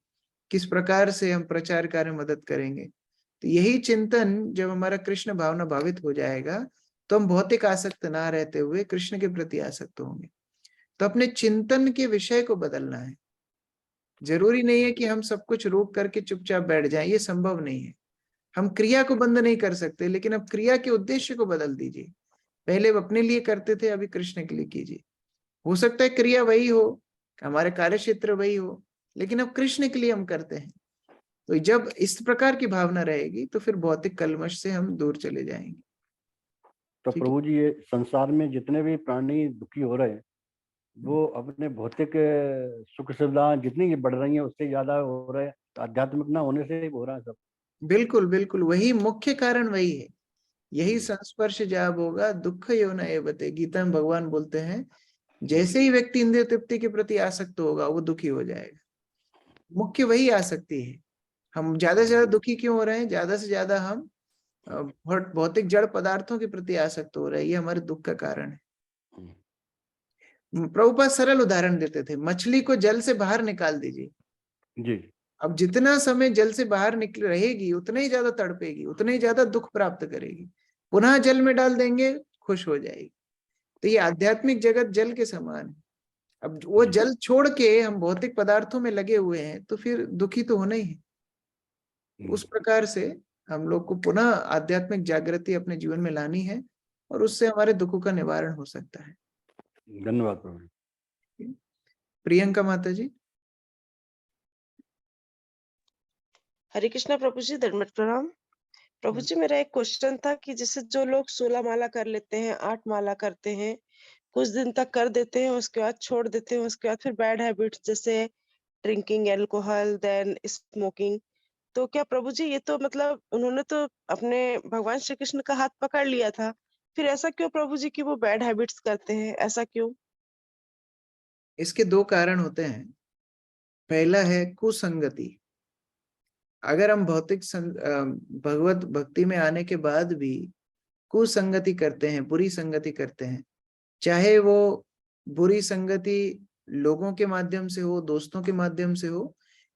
Speaker 1: किस प्रकार से हम प्रचार कार्य में मदद करेंगे। तो यही चिंतन जब हमारा कृष्ण भावना भावित हो जाएगा, तो हम भौतिक आसक्त ना रहते हुए कृष्ण के प्रति आसक्त होंगे। तो अपने चिंतन के विषय को बदलना है। जरूरी नहीं है कि हम सब कुछ रोक करके चुपचाप बैठ जाएं, ये संभव नहीं है। हम क्रिया को बंद नहीं कर सकते, लेकिन अब क्रिया के उद्देश्य को बदल दीजिए। पहले अपने लिए करते थे, अभी कृष्ण के लिए कीजिए। हो सकता है क्रिया वही हो, हमारे कार्य क्षेत्र वही हो, लेकिन अब कृष्ण के लिए हम करते हैं। तो जब इस प्रकार की भावना रहेगी तो फिर भौतिक कलमश से हम दूर चले जाएंगे।
Speaker 14: तो प्रभु जी, ये संसार में जितने भी प्राणी दुखी हो रहे हैं, वो अपने भौतिक सुख सुविधाएं जितनी ये बढ़ रही हैं उससे ज्यादा हो रहे हैं, आध्यात्मिक ना होने से हो रहा है सब।
Speaker 1: बिल्कुल बिल्कुल, वही मुख्य कारण वही है। यही संस्पर्श जाब होगा दुख यो न एवते। गीता में भगवान बोलते हैं, जैसे ही व्यक्ति इंद्रिय तृप्ति के प्रति आसक्त होगा वो दुखी हो जाएगा। मुख्य वही आसक्ति है। हम ज्यादा से ज्यादा दुखी क्यों हो रहे हैं? ज्यादा से ज्यादा हम भौतिक जड़ पदार्थों के प्रति आसक्त हो रहे हैं, ये हमारे दुख का कारण है। प्रभुपाद सरल उदाहरण देते थे, मछली को जल से बाहर निकाल दीजिए
Speaker 14: जी।
Speaker 1: अब जितना समय जल से बाहर निकल रहेगी उतना ही ज्यादा तड़पेगी, उतना ही ज्यादा दुख प्राप्त करेगी। पुनः जल में डाल देंगे, खुश हो जाएगी। तो ये आध्यात्मिक जगत जल के समान है। अब वो जल छोड़ के हम भौतिक पदार्थों में लगे हुए हैं तो फिर दुखी तो होना ही है। उस प्रकार से हम लोग को पुनः आध्यात्मिक जागृति अपने जीवन में लानी है, और उससे हमारे दुखों का निवारण हो सकता है।
Speaker 14: धन्यवाद प्रभु।
Speaker 1: प्रियंका माता जी।
Speaker 19: हरे कृष्णा प्रभु जी, दंडवत प्रणाम। प्रभु जी, मेरा एक क्वेश्चन था कि जैसे जो लोग 16 माला कर लेते हैं, 8 माला करते हैं, कुछ दिन तक कर देते हैं, उसके बाद छोड़ देते हैं, उसके बाद फिर बैड हैबिट्स जैसे ड्रिंकिंग एल्कोहल, देन स्मोकिंग, तो क्या प्रभु जी ये तो मतलब उन्होंने तो अपने भगवान श्री कृष्ण का हाथ पकड़ लिया था, फिर ऐसा क्यों प्रभु जी कि वो बैड हैबिट्स करते हैं, ऐसा क्यों?
Speaker 1: इसके दो कारण होते हैं। पहला है कुसंगति। अगर हम भगवत भक्ति में आने के बाद भी कुसंगति करते हैं, बुरी संगति करते हैं, चाहे वो बुरी संगति लोगों के माध्यम से हो, दोस्तों के माध्यम से हो,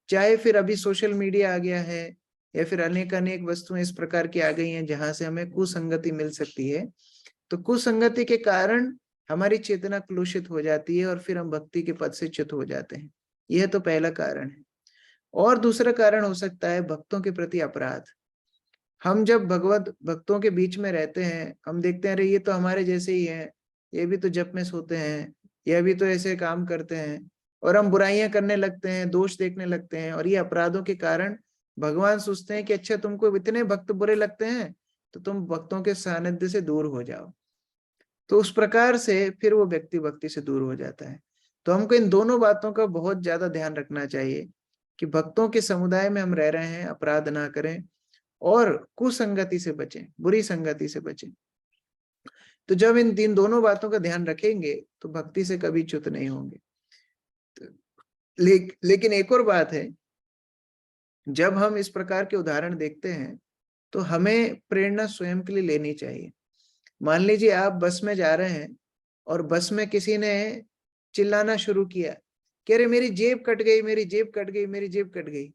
Speaker 1: चाहे फिर अभी सोशल मीडिया आ गया है, या फिर अनेक अनेक वस्तुएं इस प्रकार की आ गई हैं जहां से हमें कुसंगति मिल सकती है, तो कुसंगति के कारण हमारी चेतना कलुषित हो जाती है और फिर हम भक्ति के पद से च्युत हो जाते हैं। यह तो पहला कारण है। और दूसरा कारण हो सकता है भक्तों के प्रति अपराध। हम जब भगवत भक्तों के बीच में रहते हैं, हम देखते हैं अरे ये तो हमारे जैसे ही हैं, ये भी तो जप में सोते हैं, ये भी तो ऐसे काम करते हैं, और हम बुराइयां करने लगते हैं, दोष देखने लगते हैं, और ये अपराधों के कारण भगवान सोचते हैं कि अच्छा तुमको इतने भक्त बुरे लगते हैं तो तुम भक्तों के सानिध्य से दूर हो जाओ। तो उस प्रकार से फिर वो व्यक्ति भक्ति से दूर हो जाता है। तो हमको इन दोनों बातों का बहुत ज्यादा ध्यान रखना चाहिए कि भक्तों के समुदाय में हम रह रहे हैं, अपराध ना करें और कुसंगति से बचें, बुरी संगति से बचें। तो जब इन दोनों बातों का ध्यान रखेंगे तो भक्ति से कभी च्युत नहीं होंगे। लेकिन एक और बात है, जब हम इस प्रकार के उदाहरण देखते हैं तो हमें प्रेरणा स्वयं के लिए लेनी चाहिए। मान लीजिए आप बस में जा रहे हैं और बस में किसी ने चिल्लाना शुरू किया कि अरे मेरी जेब कट गई, मेरी जेब कट गई, मेरी जेब कट गई।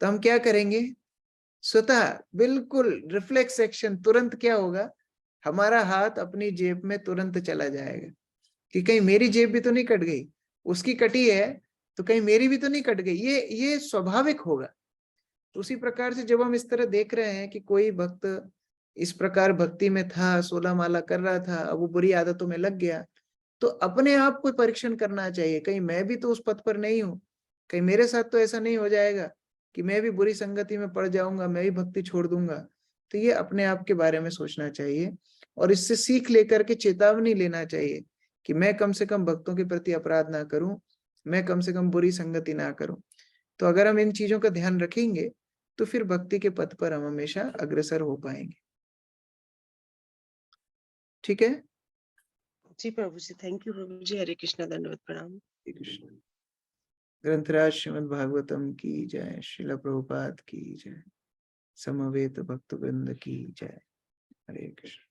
Speaker 1: तो हम क्या करेंगे? स्वतः बिल्कुल रिफ्लेक्स एक्शन, तुरंत क्या होगा, हमारा हाथ अपनी जेब में तुरंत चला जाएगा कि कहीं मेरी जेब भी तो नहीं कट गई, उसकी कटी है तो कहीं मेरी भी तो नहीं कट गई। ये स्वाभाविक होगा। तो उसी प्रकार से जब हम इस तरह देख रहे हैं कि कोई भक्त इस प्रकार भक्ति में था, 16 माला कर रहा था, अब वो बुरी आदतों में लग गया, तो अपने आप को परीक्षण करना चाहिए, कहीं मैं भी तो उस पथ पर नहीं हूं, कहीं मेरे साथ तो ऐसा नहीं हो जाएगा कि मैं भी बुरी संगति में पड़ जाऊंगा, मैं भी भक्ति छोड़ दूंगा। तो ये अपने आप के बारे में सोचना चाहिए और इससे सीख लेकर के चेतावनी लेना चाहिए कि मैं कम से कम भक्तों के प्रति अपराध ना करूं, मैं कम से कम बुरी संगति ना करूं। तो अगर हम इन चीजों का ध्यान रखेंगे तो फिर भक्ति के पथ पर हम हमेशा अग्रसर हो पाएंगे। ठीक है
Speaker 19: जी प्रभु जी, थैंक यू प्रभु जी। हरे कृष्णा, दंडवत प्रणाम।
Speaker 1: हरे कृष्ण। ग्रंथराज श्रीमद् भागवतम की जय, श्रील प्रभुपाद की जय, समवेत भक्तवृंद की जय। हरे कृष्ण।